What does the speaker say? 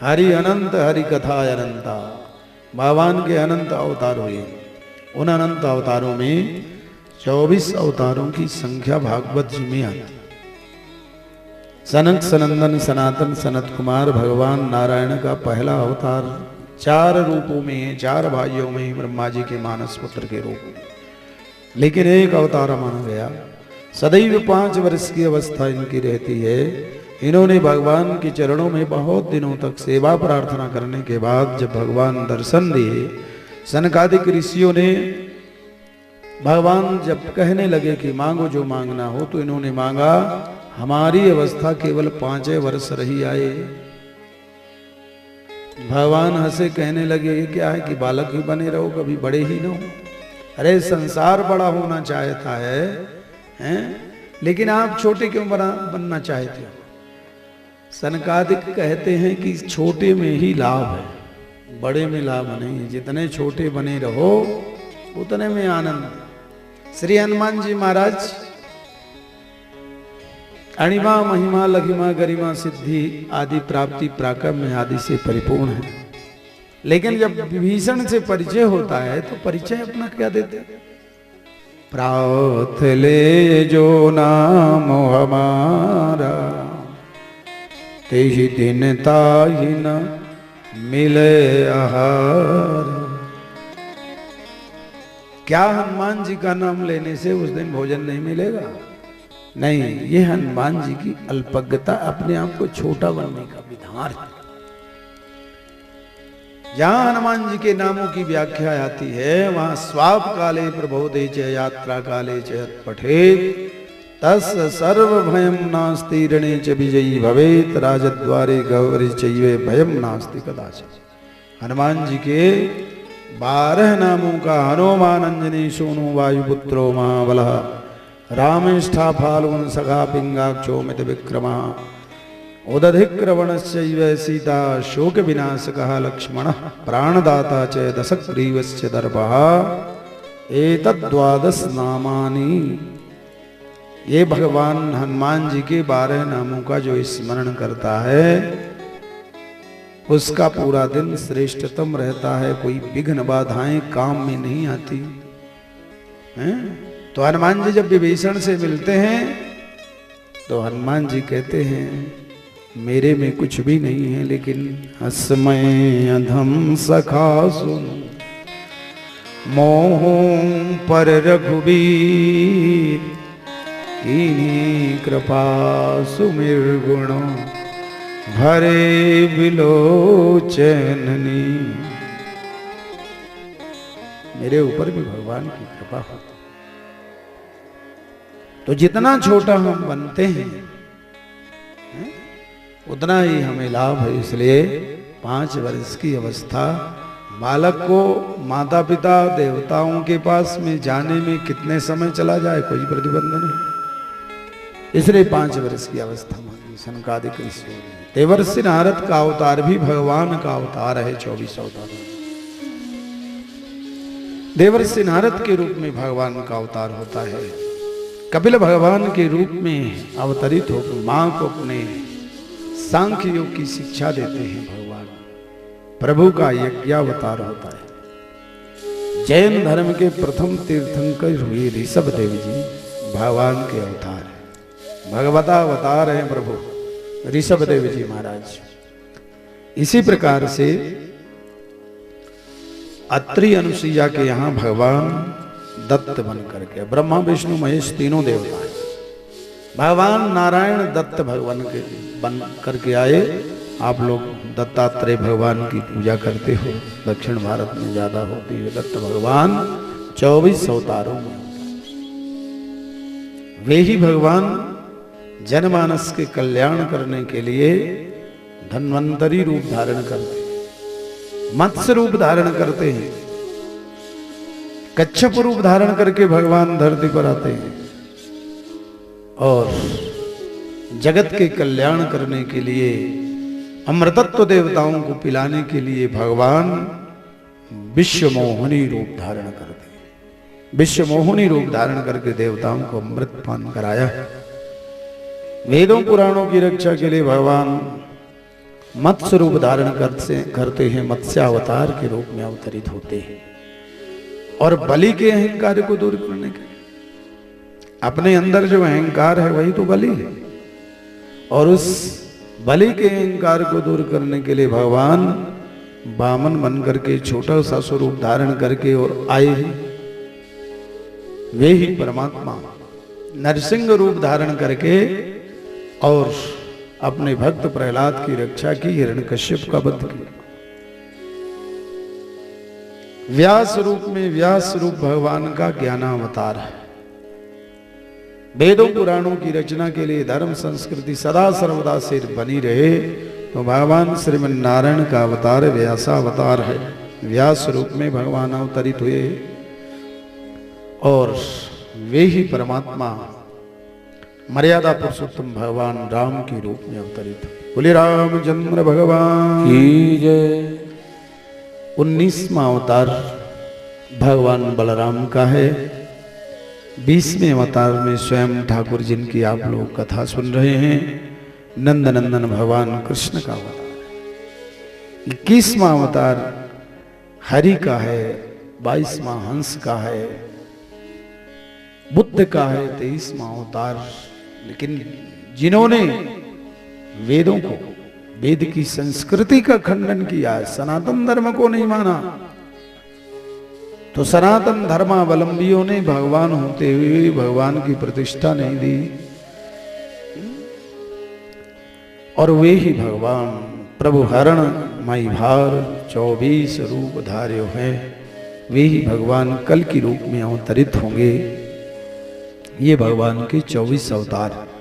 हरि अनंत हरि कथा अनंता, भगवान के अनंत अवतार हुए। उन अनंत अवतारों में 24 अवतारों की संख्या भागवत जी में आती। सनक सनंदन सनातन सनत कुमार भगवान नारायण का पहला अवतार 4 रूपों में, 4 भाइयों में ब्रह्मा जी के मानस पुत्र के रूप में, लेकिन एक अवतार माना गया। सदैव 5 वर्ष की अवस्था इनकी रहती है। इन्होंने भगवान के चरणों में बहुत दिनों तक सेवा प्रार्थना करने के बाद जब भगवान दर्शन दिए, सनकादिक ऋषियों ने भगवान जब कहने लगे कि मांगो जो मांगना हो, तो इन्होंने मांगा हमारी अवस्था केवल 5 वर्ष रही आए। भगवान हंसे, कहने लगे ये क्या है कि बालक ही बने रहो, कभी बड़े ही ना हो। अरे संसार बड़ा होना चाहता है, हैं? लेकिन आप छोटे क्यों बनना चाहते हो? सनकादिक कहते हैं कि छोटे में ही लाभ है, बड़े में लाभ नहीं है। जितने छोटे बने रहो उतने में आनंद। श्री हनुमान जी महाराज अणिमा महिमा लघिमा गरिमा सिद्धि आदि प्राप्ति पराक्रम आदि से परिपूर्ण है। लेकिन जब विभीषण से परिचय होता है तो परिचय अपना क्या देते? प्राथ ले जो नाम हमारा, तेहि दिन ताहि न मिले आहार। क्या हनुमान जी का नाम लेने से उस दिन भोजन नहीं मिलेगा? नहीं, ये हनुमान जी की अल्पज्ञता, अपने आप को छोटा बनने का विधान है। जहां हनुमान जी के नामों की व्याख्या आती है, वहां स्वाप काले प्रबोधे च यात्रा काले च पठेत तस् सर्व भयम नास्ति ऋणे च विजयी भवेत राजद्वारे गौरी चैवे भयम नास्ति कदाचित्। हनुमान जी के 12 नामों का हनुमान अंजनी सोनु वायुपुत्रो महाबलः रामेष्ठा फाल्गुन सखा पिंगाक्षो मित विक्रमा उदधिक्रवणश्चैव सीता शोक विनाशकः लक्ष्मणः प्राणदाता च दशग्रीवस्य दर्पः एतद् 12 नामानि। ये भगवान हनुमान जी के 12 नामों का जो स्मरण करता है उसका पूरा दिन श्रेष्ठतम रहता है। कोई विघ्न बाधाएं काम में नहीं आती हैं? तो हनुमान जी जब विभीषण से मिलते हैं तो हनुमान जी कहते हैं मेरे में कुछ भी नहीं है, लेकिन हसमय अधम सखा सुन मोह पर रघुबीर कीनी कृपा सुमिर गुण भरे बिलोचननी। मेरे ऊपर भी भगवान की कृपा होती। तो जितना छोटा हम बनते हैं उतना ही हमें लाभ है। इसलिए 5 वर्ष की अवस्था बालक को माता पिता देवताओं के पास में जाने में कितने समय चला जाए कोई प्रतिबंध नहीं। इसलिए 5 वर्ष की अवस्था मानी सनकादिक ऋषियों ने। देवर्षि नारद का अवतार भी भगवान का अवतार है। 24 अवतार देवर्षि नारद के रूप में भगवान का अवतार होता है। कपिल भगवान के रूप में अवतरित होकर मां को अपने सांख्य योग की शिक्षा देते हैं। भगवान प्रभु का यज्ञावतार होता है। जैन धर्म के प्रथम तीर्थंकर हुए ऋषभ देव जी भगवान के अवतार है। भगवता अवतार हैं प्रभु ऋषभ देव जी महाराज। इसी प्रकार से अत्रि अनुसुईया के यहाँ भगवान दत्त बन करके, ब्रह्मा विष्णु महेश तीनों देवता हैं। भगवान नारायण दत्त भगवान के बन करके आए। आप लोग दत्तात्रेय भगवान की पूजा करते हो, दक्षिण भारत में ज्यादा होती है। दत्त भगवान 24 अवतारों में वे ही भगवान जनमानस के कल्याण करने के लिए धन्वंतरी रूप धारण करते हैं, मत्स्य रूप धारण करते हैं, कच्छप रूप धारण करके भगवान धरती पर आते हैं और जगत के कल्याण करने के लिए अमृतत्व देवताओं को पिलाने के लिए भगवान विश्व मोहिनी रूप धारण करते हैं। विश्व मोहिनी रूप धारण करके देवताओं को अमृत पान कराया। वेदों पुराणों की रक्षा के लिए भगवान मत्स्य रूप धारण करते हैं, मत्स्यावतार के रूप में अवतरित होते हैं। और बलि के अहंकार को दूर करने के, अपने अंदर जो अहंकार है वही तो बलि है, और उस बलि के अहंकार को दूर करने के लिए भगवान वामन बन करके छोटा सा स्वरूप धारण करके और आए हैं। वे ही परमात्मा नरसिंह रूप धारण करके और अपने भक्त प्रहलाद की रक्षा की, हिरण्यकश्यप का वध किया। व्यास रूप में, व्यास रूप भगवान का ज्ञानावतार है। वेदों पुराणों की रचना के लिए धर्म संस्कृति सदा सर्वदा से बनी रहे, तो भगवान श्रीमन नारायण का अवतार व्यासावतार है। व्यास रूप में भगवान अवतरित हुए और वे ही परमात्मा मर्यादा पुरुषोत्तम भगवान राम के रूप में अवतरित हुए। बोले रामचंद्र भगवान की जय। 19वां अवतार भगवान बलराम का है। 20वें अवतार में स्वयं ठाकुर जिनकी आप लोग कथा सुन रहे हैं, नंद नंदन भगवान कृष्ण का अवतार। 21वां अवतार हरि का है। 22वां हंस का है। बुद्ध का है 23वां अवतार। लेकिन जिन्होंने वेदों को, वेद की संस्कृति का खंडन किया, सनातन धर्म को नहीं माना, तो सनातन धर्मावलंबियों ने भगवान होते हुए भगवान की प्रतिष्ठा नहीं दी, और वे ही भगवान प्रभु हरण मई भार 24 रूप धार्यो है। वे ही भगवान कल की रूप में अवतरित होंगे। ये भगवान के 24 अवतार।